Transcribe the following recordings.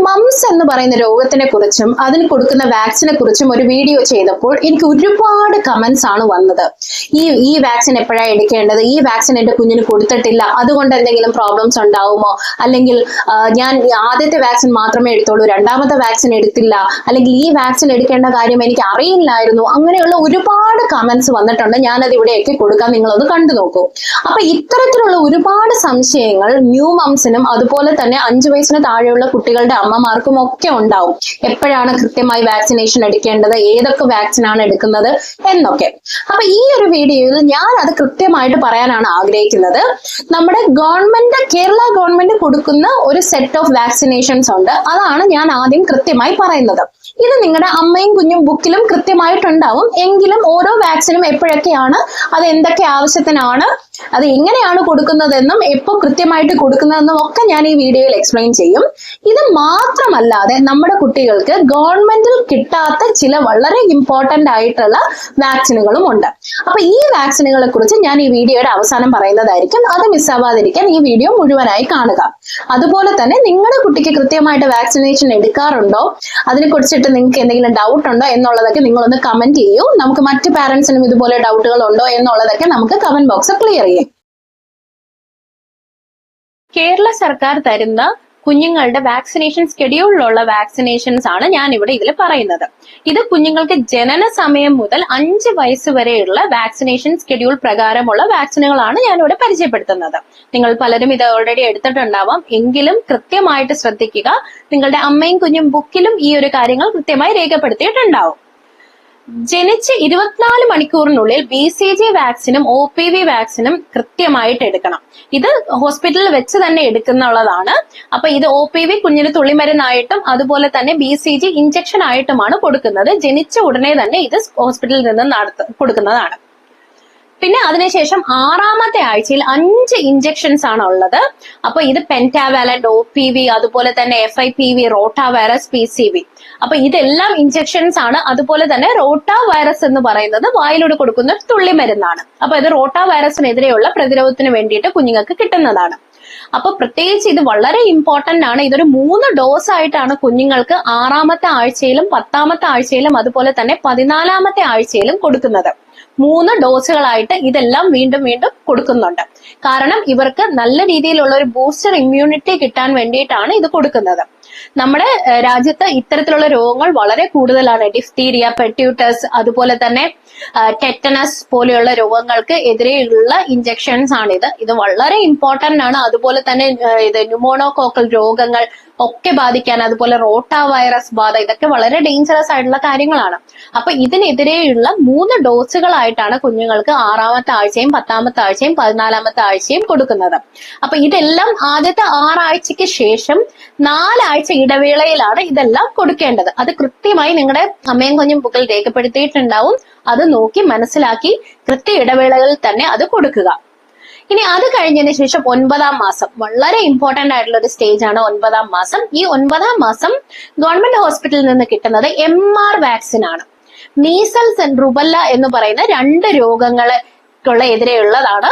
Moms എന്ന് പറയുന്ന രോഗത്തിനെ കുറിച്ചും അതിന് കൊടുക്കുന്ന വാക്സിനെ കുറിച്ചും ഒരു വീഡിയോ ചെയ്തപ്പോൾ എനിക്ക് ഒരുപാട് കമന്റ്സ് ആണ് വന്നത്. ഈ വാക്സിൻ എപ്പോഴാണ് എടുക്കേണ്ടത്, ഈ വാക്സിൻ എന്റെ കുഞ്ഞിന് കൊടുത്തിട്ടില്ല, അതുകൊണ്ട് എന്തെങ്കിലും പ്രോബ്ലംസ് ഉണ്ടാവുമോ, അല്ലെങ്കിൽ ഞാൻ ആദ്യത്തെ വാക്സിൻ മാത്രമേ എടുത്തുള്ളൂ, രണ്ടാമത്തെ വാക്സിൻ എടുത്തില്ല, അല്ലെങ്കിൽ ഈ വാക്സിൻ എടുക്കേണ്ട കാര്യം എനിക്ക് അറിയില്ലായിരുന്നു. അങ്ങനെയുള്ള ഒരുപാട് കമന്റ്സ് വന്നിട്ടുണ്ട്. ഞാനത് ഇവിടെയൊക്കെ കൊടുക്കാൻ, നിങ്ങളൊന്ന് കണ്ടു നോക്കൂ. അപ്പൊ ഇത്തരത്തിലുള്ള ഒരുപാട് സംശയങ്ങൾ ന്യൂ മംസിനും അതുപോലെ തന്നെ 5 വയസ്സിന് താഴെയുള്ള കുട്ടികളുടെ അമ്മമാർക്കും ഒക്കെ ഉണ്ടാവും. എപ്പോഴാണ് കൃത്യമായി വാക്സിനേഷൻ എടുക്കേണ്ടത്, ഏതൊക്കെ വാക്സിൻ ആണ് എടുക്കുന്നത് എന്നൊക്കെ. അപ്പൊ ഈ ഒരു വീഡിയോയിൽ ഞാൻ അത് കൃത്യമായിട്ട് പറയാനാണ് ആഗ്രഹിക്കുന്നത്. നമ്മുടെ കേരള ഗവൺമെന്റ് കൊടുക്കുന്ന ഒരു സെറ്റ് ഓഫ് വാക്സിനേഷൻസ് ഉണ്ട്. അതാണ് ഞാൻ ആദ്യം കൃത്യമായി പറയുന്നത്. ഇത് നിങ്ങളുടെ അമ്മയും കുഞ്ഞും ബുക്കിലും കൃത്യമായിട്ടുണ്ടാവും. എങ്കിലും ഓരോ വാക്സിനും എപ്പോഴൊക്കെയാണ്, അത് എന്തൊക്കെ ആവശ്യത്തിനാണ്, അത് എങ്ങനെയാണ് കൊടുക്കുന്നതെന്നും എപ്പോൾ കൃത്യമായിട്ട് കൊടുക്കുന്നതെന്നും ഒക്കെ ഞാൻ ഈ വീഡിയോയിൽ എക്സ്പ്ലെയിൻ ചെയ്യും. ഇത് മാത്രമല്ലാതെ നമ്മുടെ കുട്ടികൾക്ക് ഗവൺമെന്റിൽ കിട്ടാത്ത ചില വളരെ ഇമ്പോർട്ടന്റ് ആയിട്ടുള്ള വാക്സിനുകളും ഉണ്ട്. അപ്പൊ ഈ വാക്സിനുകളെ കുറിച്ച് ഞാൻ ഈ വീഡിയോയുടെ അവസാനം പറയുന്നതായിരിക്കും. അത് മിസ്സാവാതിരിക്കാൻ ഈ വീഡിയോ മുഴുവനായി കാണുക. അതുപോലെ തന്നെ നിങ്ങളുടെ കുട്ടിക്ക് കൃത്യമായിട്ട് വാക്സിനേഷൻ എടുക്കാറുണ്ടോ, അതിനെ കുറിച്ചിട്ട് നിങ്ങൾക്ക് എന്തെങ്കിലും ഡൗട്ട് ഉണ്ടോ എന്നുള്ളതൊക്കെ നിങ്ങളൊന്ന് കമന്റ് ചെയ്യൂ. നമുക്ക് മറ്റു പാരന്റ്സിനും ഇതുപോലെ ഡൗട്ടുകൾ ഉണ്ടോ എന്നുള്ളതൊക്കെ നമുക്ക് കമന്റ് ബോക്സിൽ ക്ലിയർ ചെയ്യും. കേരള സർക്കാർ തരുന്ന കുഞ്ഞുങ്ങളുടെ വാക്സിനേഷൻ സ്കെഡ്യൂളിലുള്ള വാക്സിനേഷൻസ് ആണ് ഞാൻ ഇവിടെ ഇതിൽ പറയുന്നത്. ഇത് കുഞ്ഞുങ്ങൾക്ക് ജനന സമയം മുതൽ 5 വയസ്സ് വരെയുള്ള വാക്സിനേഷൻ സ്കെഡ്യൂൾ പ്രകാരമുള്ള വാക്സിനുകളാണ് ഞാൻ ഇവിടെ പരിചയപ്പെടുത്തുന്നത്. നിങ്ങൾ പലരും ഇത് ഓൾറെഡി എടുത്തിട്ടുണ്ടാവാം. എങ്കിലും കൃത്യമായിട്ട് ശ്രദ്ധിക്കുക. നിങ്ങളുടെ അമ്മയും കുഞ്ഞും ബുക്കിലും ഈ ഒരു കാര്യങ്ങൾ കൃത്യമായി രേഖപ്പെടുത്തിയിട്ടുണ്ടാവും. ജനിച്ച് 24 മണിക്കൂറിനുള്ളിൽ BCG വാക്സിനും OPV വാക്സിനും കൃത്യമായിട്ട് എടുക്കണം. ഇത് ഹോസ്പിറ്റലിൽ വെച്ച് തന്നെ എടുക്കുന്നുള്ളതാണ്. അപ്പൊ ഇത് OPV കുഞ്ഞിന് തുള്ളിമരുന്നായിട്ടും അതുപോലെ തന്നെ BCG ഇഞ്ചക്ഷൻ ആയിട്ടുമാണ് കൊടുക്കുന്നത്. ജനിച്ച ഉടനെ തന്നെ ഇത് ഹോസ്പിറ്റലിൽ നിന്ന് കൊടുക്കുന്നതാണ്. പിന്നെ അതിനുശേഷം 6ാമത്തെ ആഴ്ചയിൽ 5 ഇഞ്ചക്ഷൻസ് ആണ് ഉള്ളത്. അപ്പൊ ഇത് പെന്റാവാലന്റ്, OPV, അതുപോലെ തന്നെ FIPV, റോട്ടാ വൈറസ്, PCV. അപ്പൊ ഇതെല്ലാം ഇഞ്ചക്ഷൻസ് ആണ്. അതുപോലെ തന്നെ റോട്ടാ വൈറസ് എന്ന് പറയുന്നത് വായിലൂടെ കൊടുക്കുന്ന ഒരു തുള്ളിമരുന്നാണ്. അപ്പൊ ഇത് റോട്ടാ വൈറസിനെതിരെയുള്ള പ്രതിരോധത്തിന് വേണ്ടിയിട്ട് കുഞ്ഞുങ്ങൾക്ക് കിട്ടുന്നതാണ്. അപ്പൊ പ്രത്യേകിച്ച് ഇത് വളരെ ഇമ്പോർട്ടന്റ് ആണ്. ഇതൊരു 3 ഡോസ് ആയിട്ടാണ് കുഞ്ഞുങ്ങൾക്ക് 6ാമത്തെ ആഴ്ചയിലും 10ാമത്തെ ആഴ്ചയിലും അതുപോലെ തന്നെ 14ാമത്തെ ആഴ്ചയിലും കൊടുക്കുന്നത്. 3 ഡോസുകളായിട്ട് ഇതെല്ലാം വീണ്ടും വീണ്ടും കൊടുക്കുന്നുണ്ട്. കാരണം ഇവർക്ക് നല്ല രീതിയിലുള്ള ഒരു ബൂസ്റ്റർ ഇമ്മ്യൂണിറ്റി കിട്ടാൻ വേണ്ടിയിട്ടാണ് ഇത് കൊടുക്കുന്നത്. നമ്മുടെ രാജ്യത്ത് ഇത്തരത്തിലുള്ള രോഗങ്ങൾ വളരെ കൂടുതലാണ്. ഡിഫ്തീരിയ, പെട്യൂട്ടസ്, അതുപോലെ തന്നെ ടെറ്റനസ് പോലെയുള്ള രോഗങ്ങൾക്ക് എതിരെയുള്ള ഇഞ്ചക്ഷൻസ് ആണിത്. ഇത് വളരെ ഇമ്പോർട്ടന്റ് ആണ്. അതുപോലെ തന്നെ ഇത് ന്യൂമോണോകോക്കൽ രോഗങ്ങൾ ഒക്കെ ബാധിക്കാൻ, അതുപോലെ റോട്ടാ വൈറസ് ബാധ, ഇതൊക്കെ വളരെ ഡേഞ്ചറസ് ആയിട്ടുള്ള കാര്യങ്ങളാണ്. അപ്പൊ ഇതിനെതിരെയുള്ള 3 ഡോസുകളായിട്ടാണ് കുഞ്ഞുങ്ങൾക്ക് 6ാമത്തെ ആഴ്ചയും 10ാമത്തെ ആഴ്ചയും 14ാമത്തെ ആഴ്ചയും കൊടുക്കുന്നത്. അപ്പൊ ഇതെല്ലാം ആദ്യത്തെ 6 ആഴ്ചയ്ക്ക് ശേഷം 4 ആഴ്ച ഇടവേളയിലാണ് ഇതെല്ലാം കൊടുക്കേണ്ടത്. അത് കൃത്യമായി നിങ്ങളുടെ അമ്മയും കുഞ്ഞും ബുക്കിൽ രേഖപ്പെടുത്തിയിട്ടുണ്ടാവും. അത് നോക്കി മനസ്സിലാക്കി കൃത്യ ഇടവേളകളിൽ തന്നെ അത് കൊടുക്കുക. ഇനി അത് കഴിഞ്ഞതിന് ശേഷം 9ാം മാസം, വളരെ ഇമ്പോർട്ടന്റ് ആയിട്ടുള്ള ഒരു സ്റ്റേജ് ആണ് 9ാം മാസം. ഈ 9ാം മാസം ഗവൺമെന്റ് ഹോസ്പിറ്റലിൽ നിന്ന് കിട്ടുന്നത് MR വാക്സിൻ ആണ്. മീസൽസ് ആൻഡ് റുബല്ല എന്ന് പറയുന്ന 2 രോഗങ്ങൾക്കുള്ള എതിരെയുള്ളതാണ്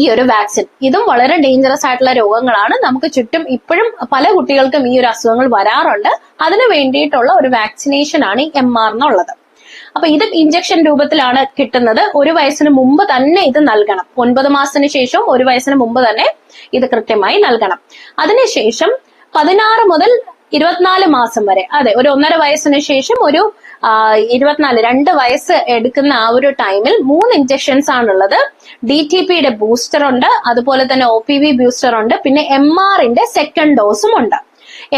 ഈ ഒരു വാക്സിൻ. ഇതും വളരെ ഡേഞ്ചറസ് ആയിട്ടുള്ള രോഗങ്ങളാണ്. നമുക്ക് ചുറ്റും ഇപ്പോഴും പല കുട്ടികൾക്കും ഈ ഒരു അസുഖങ്ങൾ വരാറുണ്ട്. അതിനു വേണ്ടിയിട്ടുള്ള ഒരു വാക്സിനേഷൻ ആണ് ഈ MR എന്നുള്ളത്. അപ്പൊ ഇത് ഇഞ്ചക്ഷൻ രൂപത്തിലാണ് കിട്ടുന്നത്. 1 വയസ്സിന് മുമ്പ് തന്നെ ഇത് നൽകണം. 9 മാസത്തിന് ശേഷം 1 വയസ്സിന് മുമ്പ് തന്നെ ഇത് കൃത്യമായി നൽകണം. അതിനുശേഷം 16 മുതൽ 24 മാസം വരെ, അതെ, ഒരു 1.5 വയസ്സിന് ശേഷം ഒരു 2 വയസ്സ് എടുക്കുന്ന ആ ഒരു ടൈമിൽ 3 ഇഞ്ചക്ഷൻസ് ആണുള്ളത്. DTPയുടെ ബൂസ്റ്റർ ഉണ്ട്, അതുപോലെ തന്നെ OPV ബൂസ്റ്റർ ഉണ്ട്, പിന്നെ MRന്റെ സെക്കൻഡ് ഡോസും ഉണ്ട്.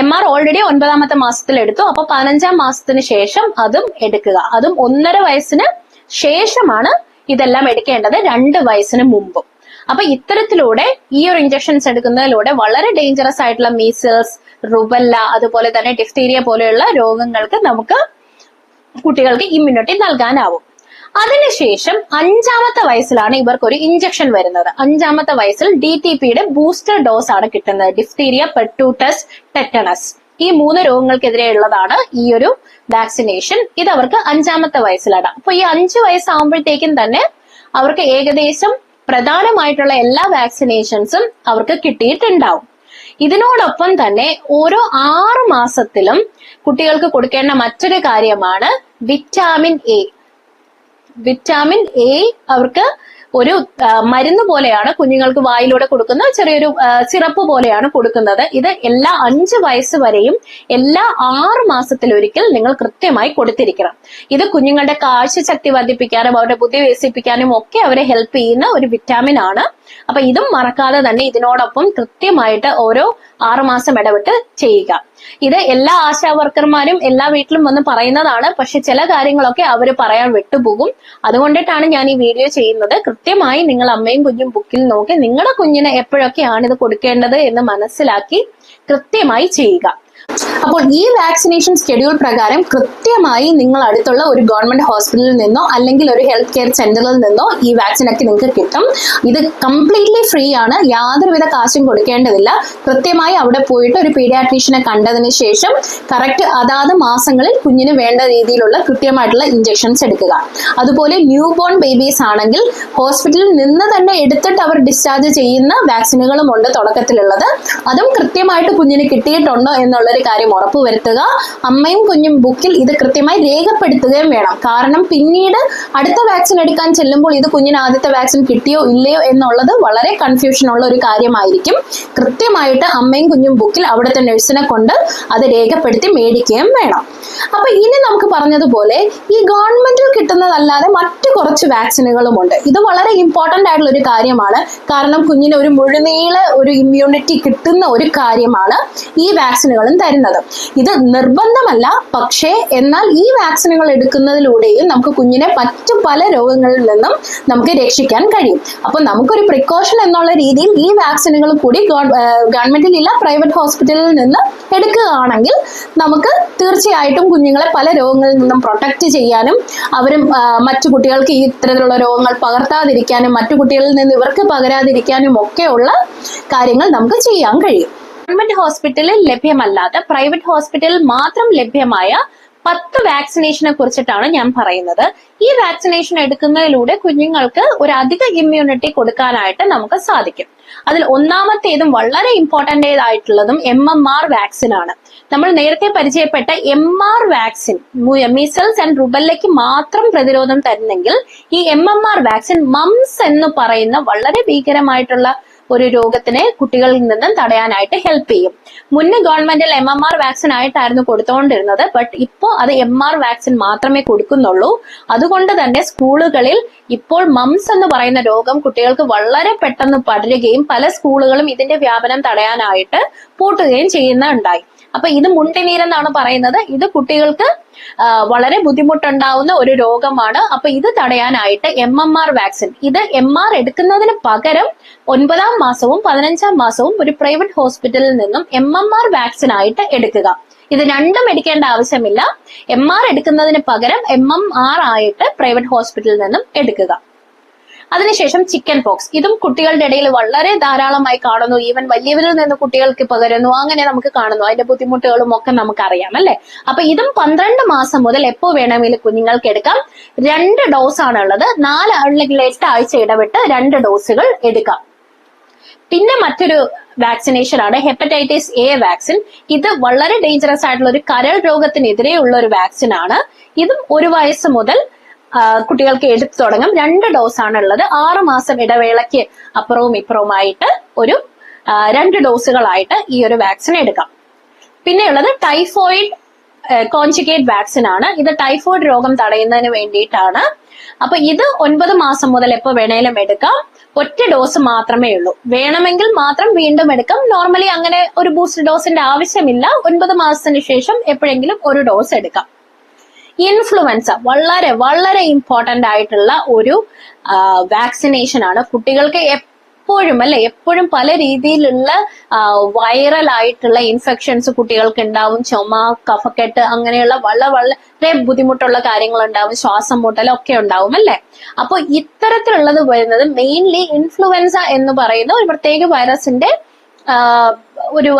MR ഓൾറെഡി 9ാമത്തെ മാസത്തിൽ എടുത്തു. അപ്പൊ 15ാം മാസത്തിന് ശേഷം അതും എടുക്കുക. അതും 1.5 വയസ്സിന് ശേഷമാണ് ഇതെല്ലാം എടുക്കേണ്ടത്, 2 വയസ്സിന് മുമ്പും. അപ്പൊ ഇത്തരത്തിലൂടെ ഈ ഒരു ഇഞ്ചക്ഷൻസ് എടുക്കുന്നതിലൂടെ വളരെ ഡേഞ്ചറസ് ആയിട്ടുള്ള മീസിൽസ്, റുബല്ല, അതുപോലെ തന്നെ ഡിഫ്തീരിയ പോലെയുള്ള രോഗങ്ങൾക്ക് നമുക്ക് കുട്ടികൾക്ക് ഇമ്മ്യൂണിറ്റി നൽകാനാവും. അതിനുശേഷം 5ാമത്തെ വയസ്സിലാണ് ഇവർക്ക് ഒരു ഇഞ്ചക്ഷൻ വരുന്നത്. 5ാമത്തെ വയസ്സിൽ DTPയുടെ ബൂസ്റ്റർ ഡോസ് ആണ് കിട്ടുന്നത്. ഡിഫ്തീരിയ, പെട്യൂട്ടസ്, ടെറ്റനസ്, ഈ 3 രോഗങ്ങൾക്കെതിരെയുള്ളതാണ് ഈ ഒരു വാക്സിനേഷൻ. ഇത് അവർക്ക് 5ാമത്തെ വയസ്സിലാണ്. അപ്പൊ ഈ 5 വയസ്സാകുമ്പോഴത്തേക്കും തന്നെ അവർക്ക് ഏകദേശം പ്രധാനമായിട്ടുള്ള എല്ലാ വാക്സിനേഷൻസും അവർക്ക് കിട്ടിയിട്ടുണ്ടാവും. ഇതിനോടൊപ്പം തന്നെ ഓരോ 6 മാസത്തിലും കുട്ടികൾക്ക് കൊടുക്കേണ്ട മറ്റൊരു കാര്യമാണ് വിറ്റാമിൻ എ. വിറ്റാമിൻ എ അവർക്ക് ഒരു മരുന്ന് പോലെയാണ് കുഞ്ഞുങ്ങൾക്ക് വായിലൂടെ കൊടുക്കുന്ന ചെറിയൊരു സിറപ്പ് പോലെയാണ് കൊടുക്കുന്നത്. ഇത് എല്ലാ 5 വയസ്സ് വരെയും എല്ലാ 6 മാസത്തിലൊരിക്കൽ നിങ്ങൾ കൃത്യമായി കൊടുത്തിരിക്കണം. ഇത് കുഞ്ഞുങ്ങളുടെ കാഴ്ചശക്തി വർദ്ധിപ്പിക്കാനും അവരുടെ ബുദ്ധി വികസിപ്പിക്കാനും ഒക്കെ അവരെ ഹെൽപ്പ് ചെയ്യുന്ന ഒരു വിറ്റാമിൻ ആണ്. അപ്പൊ ഇതും മറക്കാതെ തന്നെ ഇതിനോടൊപ്പം കൃത്യമായിട്ട് ഓരോ 6 മാസം ഇടവിട്ട് ചെയ്യുക. ഇത് എല്ലാ ആശാ വർക്കർമാരും എല്ലാ വീട്ടിലും വന്ന് പറയുന്നതാണ്. പക്ഷെ ചില കാര്യങ്ങളൊക്കെ അവര് പറയാൻ വിട്ടുപോകും. അതുകൊണ്ടിട്ടാണ് ഞാൻ ഈ വീഡിയോ ചെയ്യുന്നത്. കൃത്യമായി നിങ്ങൾ അമ്മയും കുഞ്ഞും ബുക്കിൽ നോക്കി നിങ്ങളുടെ കുഞ്ഞിന് എപ്പോഴൊക്കെയാണ് ഇത് കൊടുക്കേണ്ടത് എന്ന് മനസ്സിലാക്കി കൃത്യമായി ചെയ്യുക. അപ്പോൾ ഈ വാക്സിനേഷൻ ഷെഡ്യൂൾ പ്രകാരം കൃത്യമായി നിങ്ങൾ അടുത്തുള്ള ഒരു ഗവൺമെന്റ് ഹോസ്പിറ്റലിൽ നിന്നോ അല്ലെങ്കിൽ ഒരു ഹെൽത്ത് കെയർ സെന്ററിൽ നിന്നോ ഈ വാക്സിൻ ഒക്കെ നിങ്ങൾക്ക് കിട്ടും. ഇത് കംപ്ലീറ്റ്ലി ഫ്രീ ആണ്, യാതൊരുവിധ കാശും കൊടുക്കേണ്ടതില്ല. കൃത്യമായി അവിടെ പോയിട്ട് ഒരു പീഡിയാട്രീഷ്യനെ കണ്ടതിന് ശേഷം കറക്റ്റ് അതാത് മാസങ്ങളിൽ കുഞ്ഞിന് വേണ്ട രീതിയിലുള്ള കൃത്യമായിട്ടുള്ള ഇഞ്ചക്ഷൻസ് എടുക്കുക. അതുപോലെ ന്യൂ ബോൺ ബേബീസ് ആണെങ്കിൽ ഹോസ്പിറ്റലിൽ നിന്ന് തന്നെ എടുത്തിട്ട് അവർ ഡിസ്ചാർജ് ചെയ്യുന്ന വാക്സിനുകളും ഉണ്ട് തുടക്കത്തിലുള്ളത്. അതും കൃത്യമായിട്ട് കുഞ്ഞിന് കിട്ടിയിട്ടുണ്ടോ എന്നുള്ള കാര്യം ഉറപ്പുവരുത്തുക. അമ്മയും കുഞ്ഞും ബുക്കിൽ ഇത് കൃത്യമായി രേഖപ്പെടുത്തുകയും വേണം. കാരണം പിന്നീട് അടുത്ത വാക്സിൻ എടുക്കാൻ ചെല്ലുമ്പോൾ ഇത് കുഞ്ഞിന് ആദ്യത്തെ വാക്സിൻ കിട്ടിയോ ഇല്ലയോ എന്നുള്ളത് വളരെ കൺഫ്യൂഷൻ ഉള്ള ഒരു കാര്യമായിരിക്കും. കൃത്യമായിട്ട് അമ്മയും കുഞ്ഞും ബുക്കിൽ അവിടുത്തെ നഴ്സിനെ കൊണ്ട് അത് രേഖപ്പെടുത്തി മേടിക്കുകയും വേണം. അപ്പൊ ഇനി നമുക്ക് പറഞ്ഞതുപോലെ ഈ ഗവൺമെന്റിൽ കിട്ടുന്നതല്ലാതെ മറ്റു കുറച്ച് വാക്സിനുകളും ഉണ്ട്. ഇത് വളരെ ഇമ്പോർട്ടന്റ് ആയിട്ടുള്ള ഒരു കാര്യമാണ്. കാരണം കുഞ്ഞിന് ഒരു മുഴുനീള ഒരു ഇമ്മ്യൂണിറ്റി കിട്ടുന്ന ഒരു കാര്യമാണ് ഈ വാക്സിനുകളും തരുന്നത്. ഇത് നിർബന്ധമല്ല, പക്ഷേ എന്നാൽ ഈ വാക്സിനുകൾ എടുക്കുന്നതിലൂടെയും നമുക്ക് കുഞ്ഞിനെ മറ്റു പല രോഗങ്ങളിൽ നിന്നും നമുക്ക് രക്ഷിക്കാൻ കഴിയും. അപ്പൊ നമുക്കൊരു പ്രിക്കോഷൻ എന്നുള്ള രീതിയിൽ ഈ വാക്സിനുകൾ കൂടി ഗവൺമെന്റിലില്ല പ്രൈവറ്റ് ഹോസ്പിറ്റലിൽ നിന്ന് എടുക്കുകയാണെങ്കിൽ നമുക്ക് തീർച്ചയായിട്ടും കുഞ്ഞുങ്ങളെ പല രോഗങ്ങളിൽ നിന്നും പ്രൊട്ടക്ട് ചെയ്യാനും അവരും മറ്റു കുട്ടികൾക്ക് ഈ ഇത്തരത്തിലുള്ള രോഗങ്ങൾ പകർത്താതിരിക്കാനും മറ്റു കുട്ടികളിൽ നിന്ന് ഇവർക്ക് പകരാതിരിക്കാനും ഒക്കെയുള്ള കാര്യങ്ങൾ നമുക്ക് ചെയ്യാൻ കഴിയും. ഗവൺമെന്റ് ഹോസ്പിറ്റലിൽ ലഭ്യമല്ലാത്ത പ്രൈവറ്റ് ഹോസ്പിറ്റലിൽ മാത്രം ലഭ്യമായ 10 വാക്സിനേഷനെ കുറിച്ചിട്ടാണ് ഞാൻ പറയുന്നത്. ഈ വാക്സിനേഷൻ എടുക്കുന്നതിലൂടെ കുഞ്ഞുങ്ങൾക്ക് ഒരു അധിക ഇമ്മ്യൂണിറ്റി കൊടുക്കാനായിട്ട് നമുക്ക് സാധിക്കും. അതിൽ ഒന്നാമത്തേതും വളരെ ഇമ്പോർട്ടന്റ് ആയിട്ടുള്ളതും MMR വാക്സിൻ ആണ്. നമ്മൾ നേരത്തെ പരിചയപ്പെട്ട MR വാക്സിൻ മീസൽസ് ആൻഡ് റുബല്ലയ്ക്ക് മാത്രം പ്രതിരോധം തരുന്നെങ്കിൽ ഈ MMR വാക്സിൻ മംസ് എന്ന് പറയുന്ന വളരെ ഭീകരമായിട്ടുള്ള ഒരു രോഗത്തിനെ കുട്ടികളിൽ നിന്നും തടയാനായിട്ട് ഹെൽപ്പ് ചെയ്യും. മുന്നേ ഗവൺമെന്റിൽ MMR വാക്സിൻ ആയിട്ടായിരുന്നു കൊടുത്തുകൊണ്ടിരുന്നത്. ബട്ട് ഇപ്പോൾ അത് MR വാക്സിൻ മാത്രമേ കൊടുക്കുന്നുള്ളൂ. അതുകൊണ്ട് തന്നെ സ്കൂളുകളിൽ ഇപ്പോൾ മംസ് എന്ന് പറയുന്ന രോഗം കുട്ടികൾക്ക് വളരെ പെട്ടെന്ന് പടരുകയും പല സ്കൂളുകളും ഇതിന്റെ വ്യാപനം തടയാനായിട്ട് പൂട്ടുകയും ചെയ്യുന്നുണ്ടായി. അപ്പൊ ഇത് മുണ്ടിനീരെന്നാണ് പറയുന്നത്. ഇത് കുട്ടികൾക്ക് വളരെ ബുദ്ധിമുട്ടുണ്ടാവുന്ന ഒരു രോഗമാണ്. അപ്പൊ ഇത് തടയാനായിട്ട് MMR വാക്സിൻ, ഇത് MR എടുക്കുന്നതിന് പകരം 9-ാം മാസവും 15-ാം മാസവും ഒരു പ്രൈവറ്റ് ഹോസ്പിറ്റലിൽ നിന്നും MMR വാക്സിൻ ആയിട്ട് എടുക്കുക. ഇത് രണ്ടും എടുക്കേണ്ട ആവശ്യമില്ല. MR എടുക്കുന്നതിന് പകരം MMR ആയിട്ട് പ്രൈവറ്റ് ഹോസ്പിറ്റലിൽ നിന്നും എടുക്കുക. അതിനുശേഷം ചിക്കൻ പോക്സ്, ഇതും കുട്ടികളുടെ ഇടയിൽ വളരെ ധാരാളമായി കാണുന്നു. ഈവൻ വലിയവരിൽ നിന്ന് കുട്ടികൾക്ക് പകരുന്നു. അങ്ങനെ നമുക്ക് കാണുന്നു. അതിന്റെ ബുദ്ധിമുട്ടുകളും ഒക്കെ നമുക്കറിയാം അല്ലെ. അപ്പൊ ഇതും 12 മാസം മുതൽ എപ്പോ വേണമെങ്കിലും കുഞ്ഞുങ്ങൾക്ക് എടുക്കാം. 2 ഡോസ് ആണുള്ളത്. 4 അല്ലെങ്കിൽ 8 ആഴ്ച ഇടവിട്ട് 2 ഡോസുകൾ എടുക്കാം. പിന്നെ മറ്റൊരു വാക്സിനേഷൻ ആണ് ഹെപ്പറ്റൈറ്റിസ് എ വാക്സിൻ. ഇത് വളരെ ഡേഞ്ചറസ് ആയിട്ടുള്ള ഒരു കരൾ രോഗത്തിനെതിരെയുള്ള ഒരു വാക്സിൻ ആണ്. ഇതും 1 വയസ്സ് മുതൽ കുട്ടികൾക്ക് എടുത്തു തുടങ്ങും. 2 ഡോസ് ആണ് ഉള്ളത്. 6 മാസം ഇടവേളയ്ക്ക് അപ്പുറവും ഇപ്പുറവുമായിട്ട് ഒരു 2 ഡോസുകളായിട്ട് ഈ ഒരു വാക്സിൻ എടുക്കാം. പിന്നെയുള്ളത് ടൈഫോയിഡ് കോൺജുഗേറ്റ് വാക്സിൻ ആണ്. ഇത് ടൈഫോയിഡ് രോഗം തടയുന്നതിന് വേണ്ടിയിട്ടാണ്. അപ്പൊ ഇത് 9 മാസം മുതൽ എപ്പോ വേണേലും എടുക്കാം. 1 ഡോസ് മാത്രമേ ഉള്ളൂ. വേണമെങ്കിൽ മാത്രം വീണ്ടും എടുക്കാം. നോർമലി അങ്ങനെ ഒരു ബൂസ്റ്റർ ഡോസിന്റെ ആവശ്യമില്ല. 9 മാസത്തിന് ശേഷം എപ്പോഴെങ്കിലും 1 ഡോസ് എടുക്കാം. ഇൻഫ്ലുവൻസ വളരെ വളരെ ഇമ്പോർട്ടന്റ് ആയിട്ടുള്ള ഒരു വാക്സിനേഷൻ ആണ്. കുട്ടികൾക്ക് എപ്പോഴും പല രീതിയിലുള്ള വൈറൽ ആയിട്ടുള്ള ഇൻഫെക്ഷൻസ് കുട്ടികൾക്ക് ഉണ്ടാവും. ചുമ, കഫക്കെട്ട്, അങ്ങനെയുള്ള വളരെ ബുദ്ധിമുട്ടുള്ള കാര്യങ്ങൾ ഉണ്ടാവും. ശ്വാസം മുട്ടലൊക്കെ ഉണ്ടാവും അല്ലെ. അപ്പൊ ഇത്തരത്തിലുള്ളത് വരുന്നത് മെയിൻലി ഇൻഫ്ലുവൻസ എന്ന് പറയുന്ന ഒരു പ്രത്യേക വൈറസിന്റെ ഒരു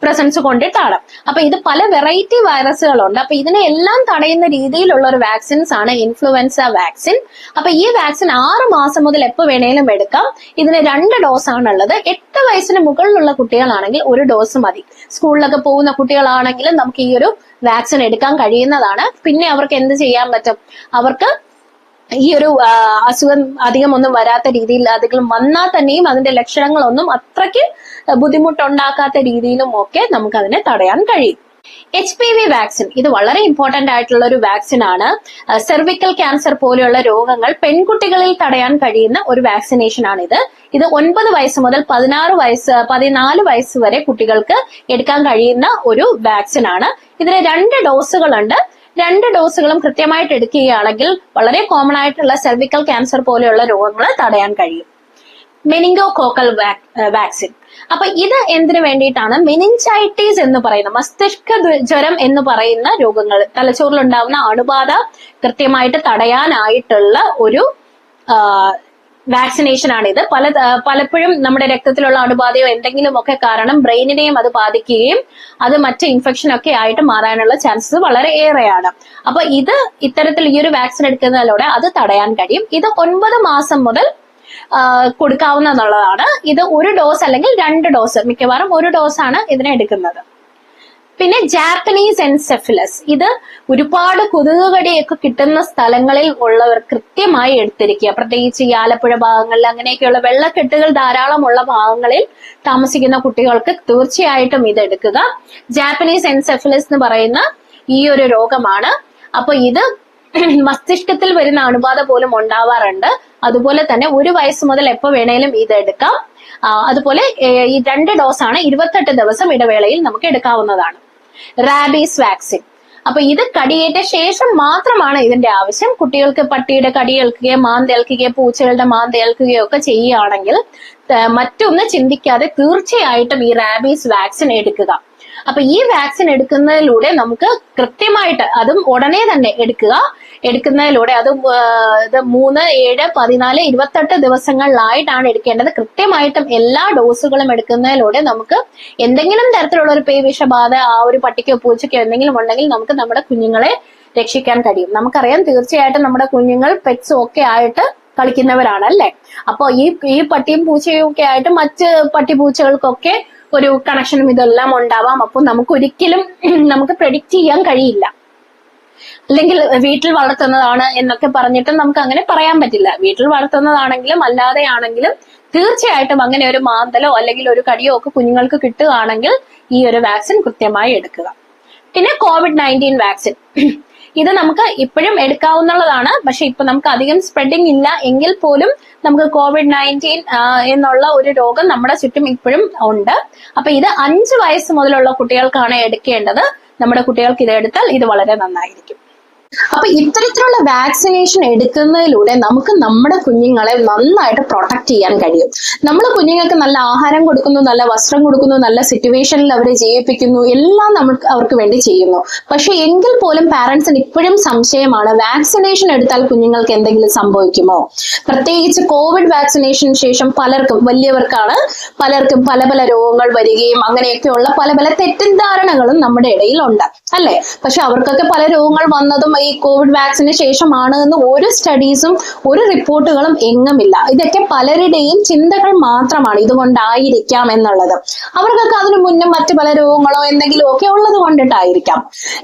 പ്രസൻസ് കൊണ്ടിട്ടാണ്. അപ്പൊ ഇത് പല വെറൈറ്റി വൈറസുകളുണ്ട്. അപ്പൊ ഇതിനെ എല്ലാം തടയുന്ന രീതിയിലുള്ള ഒരു വാക്സിൻസ് ആണ് ഇൻഫ്ലുവൻസ വാക്സിൻ. അപ്പൊ ഈ വാക്സിൻ 6 മാസം മുതൽ എപ്പോ വേണേലും എടുക്കാം. ഇതിന് 2 ഡോസ് ആണുള്ളത്. 8 വയസ്സിന് മുകളിലുള്ള കുട്ടികളാണെങ്കിൽ 1 ഡോസ് മതി. സ്കൂളിലൊക്കെ പോകുന്ന കുട്ടികളാണെങ്കിലും നമുക്ക് ഈ ഒരു വാക്സിൻ എടുക്കാൻ കഴിയുന്നതാണ്. പിന്നെ അവർക്ക് എന്ത് ചെയ്യാൻ പറ്റും? അവർക്ക് ഈ ഒരു അസുഖം അധികം ഒന്നും വരാത്ത രീതിയിൽ, അധികം വന്നാൽ തന്നെയും അതിന്റെ ലക്ഷണങ്ങളൊന്നും അത്രയ്ക്ക് ബുദ്ധിമുട്ടുണ്ടാക്കാത്ത രീതിയിലും ഒക്കെ നമുക്ക് അതിനെ തടയാൻ കഴിയും. HPV വാക്സിൻ ഇത് വളരെ ഇമ്പോർട്ടന്റ് ആയിട്ടുള്ള ഒരു വാക്സിൻ ആണ്. സെർവിക്കൽ ക്യാൻസർ പോലെയുള്ള രോഗങ്ങൾ പെൺകുട്ടികളിൽ തടയാൻ കഴിയുന്ന ഒരു വാക്സിനേഷൻ ആണിത്. ഇത് 9 വയസ്സ് മുതൽ 14 വയസ്സ് വരെ കുട്ടികൾക്ക് എടുക്കാൻ കഴിയുന്ന ഒരു വാക്സിൻ ആണ്. ഇതിന് 2 ഡോസുകളുണ്ട്. 2 ഡോസുകളും കൃത്യമായിട്ട് എടുക്കുകയാണെങ്കിൽ വളരെ കോമൺ ആയിട്ടുള്ള സെർവിക്കൽ ക്യാൻസർ പോലെയുള്ള രോഗങ്ങൾ തടയാൻ കഴിയും. മെനിങ്കോകോക്കൽ വാക്സിൻ. അപ്പൊ ഇത് എന്തിനു വേണ്ടിയിട്ടാണ്? മെനിഞ്ചൈറ്റിസ് എന്ന് പറയുന്ന മസ്തിഷ്ക ജ്വരം എന്ന് പറയുന്ന രോഗങ്ങൾ, തലച്ചോറിലുണ്ടാവുന്ന അണുബാധ കൃത്യമായിട്ട് തടയാനായിട്ടുള്ള ഒരു വാക്സിനേഷൻ ആണിത്. പലപ്പോഴും നമ്മുടെ രക്തത്തിലുള്ള അണുബാധയോ എന്തെങ്കിലും ഒക്കെ കാരണം ബ്രെയിനിനെയും അത് ബാധിക്കുകയും അത് മറ്റ് ഇൻഫെക്ഷൻ ഒക്കെ ആയിട്ട് മാറാനുള്ള ചാൻസസ് വളരെ ഏറെയാണ്. അപ്പൊ ഇത് ഇത്തരത്തിൽ ഈ ഒരു വാക്സിൻ എടുക്കുന്നതിലൂടെ അത് തടയാൻ കഴിയും. ഇത് 9 മാസം മുതൽ കൊടുക്കാവുന്നതാണ്. ഇത് 1 ഡോസ് അല്ലെങ്കിൽ 2 ഡോസ്, മിക്കവാറും 1 ഡോസ് ആണ് ഇതിനെ എടുക്കുന്നത്. പിന്നെ ജാപ്പനീസ് എൻസെഫലസ്, ഇത് ഒരുപാട് കൊതുകുകടിയൊക്കെ കിട്ടുന്ന സ്ഥലങ്ങളിൽ ഉള്ളവർ കൃത്യമായി എടുത്തിരിക്കുക. പ്രത്യേകിച്ച് ഈ ആലപ്പുഴ ഭാഗങ്ങളിൽ അങ്ങനെയൊക്കെയുള്ള വെള്ളക്കെട്ടുകൾ ധാരാളമുള്ള ഭാഗങ്ങളിൽ താമസിക്കുന്ന കുട്ടികൾക്ക് തീർച്ചയായിട്ടും ഇത് എടുക്കുക. ജാപ്പനീസ് എൻസെഫലസ് എന്ന് പറയുന്ന ഈ ഒരു രോഗമാണ്. അപ്പൊ ഇത് മസ്തിഷ്കത്തിൽ വരുന്ന അണുബാധ പോലും ഉണ്ടാവാറുണ്ട്. അതുപോലെ തന്നെ 1 വയസ്സ് മുതൽ എപ്പോ വേണേലും ഇത് എടുക്കാം. അതുപോലെ ഈ 2 ഡോസ് ആണ് 28 ദിവസം ഇടവേളയിൽ നമുക്ക് എടുക്കാവുന്നതാണ്. Rabies vaccine. അപ്പൊ ഇത് കടിയേറ്റ ശേഷം മാത്രമാണ് ഇതിന്റെ ആവശ്യം. കുട്ടികൾക്ക് പട്ടിയുടെ കടിയേൽക്കുകയോ മാന്തേൽക്കുകയോ പൂച്ചകളുടെ മാന്തേൽക്കുകയോ ഒക്കെ ചെയ്യുകയാണെങ്കിൽ മറ്റൊന്ന് ചിന്തിക്കാതെ തീർച്ചയായിട്ടും ഈ റാബീസ് വാക്സിൻ എടുക്കുക. അപ്പൊ ഈ വാക്സിൻ എടുക്കുന്നതിലൂടെ നമുക്ക് കൃത്യമായിട്ട്, അതും ഉടനെ തന്നെ എടുക്കുന്നതിലൂടെ അത് 3, 7, 14, 28 ദിവസങ്ങളിലായിട്ടാണ് എടുക്കേണ്ടത്. കൃത്യമായിട്ടും എല്ലാ ഡോസുകളും എടുക്കുന്നതിലൂടെ നമുക്ക് എന്തെങ്കിലും തരത്തിലുള്ള ഒരു പേവിഷബാധ ആ ഒരു പട്ടിക്കോ പൂച്ചയ്ക്കോ എന്തെങ്കിലും ഉണ്ടെങ്കിൽ നമുക്ക് നമ്മുടെ കുഞ്ഞുങ്ങളെ രക്ഷിക്കാൻ കഴിയും. നമുക്കറിയാം, തീർച്ചയായിട്ടും നമ്മുടെ കുഞ്ഞുങ്ങൾ പെറ്റ്സും ഒക്കെ ആയിട്ട് കളിക്കുന്നവരാണ് അല്ലെ. അപ്പൊ ഈ പട്ടിയും പൂച്ചയും ഒക്കെ ആയിട്ട് മറ്റ് പട്ടിപൂച്ചകൾക്കൊക്കെ ഒരു കണക്ഷനും ഇതെല്ലാം ഉണ്ടാവാം. അപ്പൊ നമുക്ക് പ്രെഡിക്റ്റ് ചെയ്യാൻ കഴിയില്ല. അല്ലെങ്കിൽ വീട്ടിൽ വളർത്തുന്നതാണ് എന്നൊക്കെ പറഞ്ഞിട്ട് നമുക്ക് അങ്ങനെ പറയാൻ പറ്റില്ല. വീട്ടിൽ വളർത്തുന്നതാണെങ്കിലും അല്ലാതെയാണെങ്കിലും തീർച്ചയായിട്ടും അങ്ങനെ ഒരു മാന്തലോ അല്ലെങ്കിൽ ഒരു കടിയോ ഒക്കെ കുഞ്ഞുങ്ങൾക്ക് കിട്ടുകയാണെങ്കിൽ ഈ ഒരു വാക്സിൻ കൃത്യമായി എടുക്കുക. പിന്നെ COVID-19 വാക്സിൻ, ഇത് നമുക്ക് ഇപ്പോഴും എടുക്കാവുന്നതാണ്. പക്ഷെ ഇപ്പൊ നമുക്ക് അധികം സ്പ്രെഡിങ് ഇല്ല എങ്കിൽ പോലും നമുക്ക് COVID-19 എന്നുള്ള ഒരു രോഗം നമ്മുടെ ചുറ്റും ഇപ്പോഴും ഉണ്ട്. അപ്പൊ ഇത് 5 വയസ്സ് മുതലുള്ള കുട്ടികൾക്കാണ് എടുക്കേണ്ടത്. നമ്മുടെ കുട്ടികൾക്ക് ഇത് എടുത്താൽ ഇത് വളരെ നന്നായിരിക്കും. അപ്പൊ ഇത്തരത്തിലുള്ള വാക്സിനേഷൻ എടുക്കുന്നതിലൂടെ നമുക്ക് നമ്മുടെ കുഞ്ഞുങ്ങളെ നന്നായിട്ട് പ്രൊട്ടക്ട് ചെയ്യാൻ കഴിയും. നമ്മൾ കുഞ്ഞുങ്ങൾക്ക് നല്ല ആഹാരം കൊടുക്കുന്നു, നല്ല വസ്ത്രം കൊടുക്കുന്നു, നല്ല സിറ്റുവേഷനിൽ അവരെ ജീവിപ്പിക്കുന്നു, എല്ലാം നമ്മൾ അവർക്ക് വേണ്ടി ചെയ്യുന്നു. പക്ഷെ എങ്കിൽ പോലും പാരന്റ്സിന് ഇപ്പോഴും സംശയമാണ്, വാക്സിനേഷൻ എടുത്താൽ കുഞ്ഞുങ്ങൾക്ക് എന്തെങ്കിലും സംഭവിക്കുമോ? പ്രത്യേകിച്ച് കോവിഡ് വാക്സിനേഷന് ശേഷം വലിയവർക്കാണ് പലർക്കും പല പല രോഗങ്ങൾ വരികയും അങ്ങനെയൊക്കെയുള്ള പല പല തെറ്റിദ്ധാരണകളും നമ്മുടെ ഇടയിൽ ഉണ്ട് അല്ലെ. പക്ഷെ അവർക്കൊക്കെ പല രോഗങ്ങൾ വന്നതും ഈ കോവിഡ് വാക്സിന് ശേഷമാണ് എന്ന് ഒരു സ്റ്റഡീസും ഒരു റിപ്പോർട്ടുകളും എങ്ങുമില്ല. ഇതൊക്കെ പലരുടെയും ചിന്തകൾ മാത്രമാണ്, ഇതുകൊണ്ടായിരിക്കാം എന്നുള്ളത്. അവർക്കൊക്കെ അതിനു മുന്നേ മറ്റു പല രോഗങ്ങളോ എന്തെങ്കിലും ഒക്കെ ഉള്ളത് കൊണ്ടിട്ടായിരിക്കാം.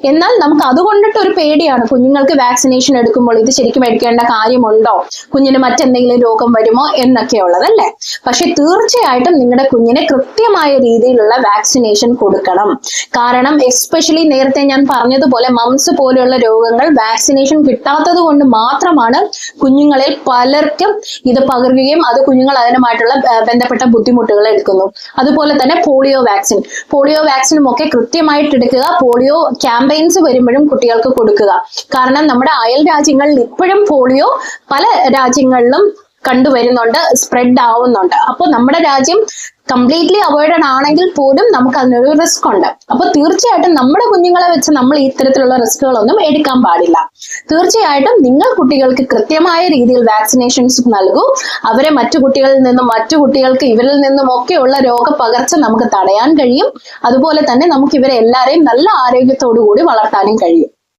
എന്നാൽ നമുക്ക് അതുകൊണ്ടിട്ട് ഒരു പേടിയാണ്, കുഞ്ഞുങ്ങൾക്ക് വാക്സിനേഷൻ എടുക്കുമ്പോൾ ഇത് ശരിക്കും എടുക്കേണ്ട കാര്യമുണ്ടോ, കുഞ്ഞിന് മറ്റെന്തെങ്കിലും രോഗം വരുമോ എന്നൊക്കെ ഉള്ളതല്ലേ. പക്ഷെ തീർച്ചയായിട്ടും നിങ്ങളുടെ കുഞ്ഞിനെ കൃത്യമായ രീതിയിലുള്ള വാക്സിനേഷൻ കൊടുക്കണം. കാരണം എസ്പെഷ്യലി നേരത്തെ ഞാൻ പറഞ്ഞതുപോലെ മംസ് പോലെയുള്ള രോഗങ്ങൾ വാക്സിനേഷൻ കിട്ടാത്തത് കൊണ്ട് മാത്രമാണ് കുഞ്ഞുങ്ങളിൽ പലർക്കും ഇത് പകരുകയും അത് കുഞ്ഞുങ്ങൾ അതിനുമായിട്ടുള്ള ബന്ധപ്പെട്ട ബുദ്ധിമുട്ടുകൾ എടുക്കുന്നു. അതുപോലെ തന്നെ പോളിയോ വാക്സിനും ഒക്കെ കൃത്യമായിട്ട് എടുക്കുക. പോളിയോ ക്യാമ്പയിൻസ് വരുമ്പോഴും കുട്ടികൾക്ക് കൊടുക്കുക. കാരണം നമ്മുടെ അയൽ രാജ്യങ്ങളിൽ ഇപ്പോഴും പോളിയോ പല രാജ്യങ്ങളിലും കണ്ടുവരുന്നുണ്ട്, സ്പ്രെഡ് ആവുന്നുണ്ട്. അപ്പൊ നമ്മുടെ രാജ്യം കംപ്ലീറ്റ്ലി അവോയ്ഡഡ് ആണെങ്കിൽ പോലും നമുക്ക് അതിനൊരു റിസ്ക് ഉണ്ട്. അപ്പൊ തീർച്ചയായിട്ടും നമ്മുടെ കുഞ്ഞുങ്ങളെ വെച്ച് നമ്മൾ ഇത്തരത്തിലുള്ള റിസ്കുകളൊന്നും എടുക്കാൻ പാടില്ല. തീർച്ചയായിട്ടും നിങ്ങൾ കുട്ടികൾക്ക് കൃത്യമായ രീതിയിൽ വാക്സിനേഷൻസ് നൽകൂ. അവരെ മറ്റു കുട്ടികളിൽ നിന്നും മറ്റു കുട്ടികൾക്ക് ഇവരിൽ നിന്നും ഒക്കെയുള്ള രോഗപകർച്ച നമുക്ക് തടയാൻ കഴിയും. അതുപോലെ തന്നെ നമുക്ക് ഇവരെ എല്ലാവരെയും നല്ല ആരോഗ്യത്തോടു കൂടി വളർത്താനും കഴിയും.